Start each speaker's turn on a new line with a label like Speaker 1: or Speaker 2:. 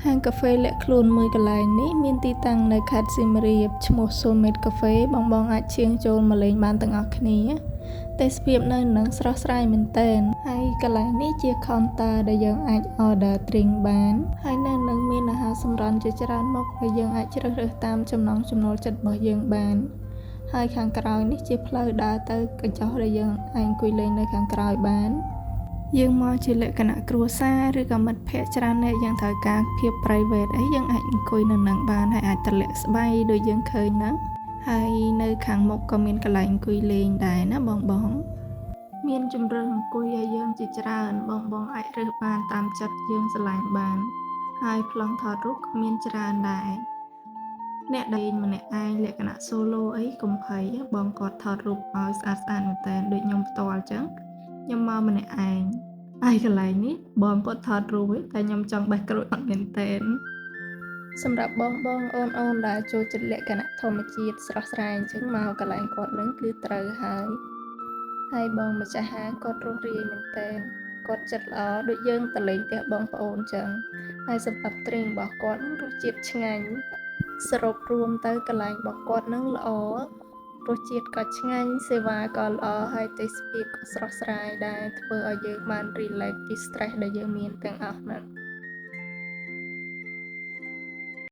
Speaker 1: ហាងកាហ្វេលាក់ខ្លួនមួយកន្លែងនេះមានទីតាំងនៅខេត្តសៀមរាបឈ្មោះ Soulmate Cafe បងអាចឈៀងចូលមកលេងបានទាំងអស់គ្នាទេសភាពនៅនឹងស្រស់ស្រាយមែនទែនហើយកន្លែងនេះជា counter ដែលយើងអាច order drink បានហើយនៅនឹងមានអាហារសម្រន់ជាច្រើនមុខដែលយើងអាចជ្រើសរើសតាមចំណង់ចំណូលចិត្តរបស់យើងបានហើយខាងក្រោយនេះជាផ្លូវដើរទៅកញ្ចុះដែលយើងអាចអង្គុយលេងនៅខាងក្រោយបានយើងមកជាលក្ខណៈគ្រួសារឬក៏មិត្តភ័ក្តិច្រើនអ្នកយើងត្រូវការភាព private អីយើងអាចអង្គុយនៅនឹងបានហើយអាចទម្លាក់ស្បៃដូចយើងឃើញហ្នឹងហើយនៅខាងមុខក៏មានកន្លែងអង្គុយលេងដែរណាបងមានជម្រើសអង្គុយឲ្យយើងជាច្រើនបងអាចរើសបានតាមចិត្តយើងស្រឡាញ់បានហើយប្លង់ថតរូបក៏មានច្រើនដែរអ្នកដែលម្នាក់ឯងលក្ខណៈ solo អីកុំភ័យបងគាត់ថតរូបឲ្យស្អាតមែនតើដូចខ្ញុំផ្ទាល់អញ្ចឹងខ្ញុំមកម្នាក់ឯងហើយកន្លែងនេះបងគាត់ថតរូបតែខ្ញុំចង់បេះក្រួចអត់មែនតើសម្រាប់បងអូនដែលចូលចិត្តលក្ខណៈធម្មជាតិស្រស់ស្រាយអញ្ចឹងមកកន្លែងគាត់នឹងគឺត្រូវហើយបងម្ចាស់ហាងគាត់រស់រាយមែនតើគាត់ចិត្តល្អដូចយើងទៅលេងផ្ទះបងប្អូនអញ្ចឹងហើយសម្រាប់ទ្រីងរបស់គាត់រសជាតិឆ្ងាញ់សរុបរួមទៅកន្លែងរបស់គាត់នឹងល្អរសជាតិក៏ឆ្ងាញ់សេវាក៏ល្អហើយទេសភាពក៏ស្រស់ស្រាយដែរធ្វើឲ្យយើងបាន relax ពី stress ដែលយើងមានទាំងអស់ហ្នឹង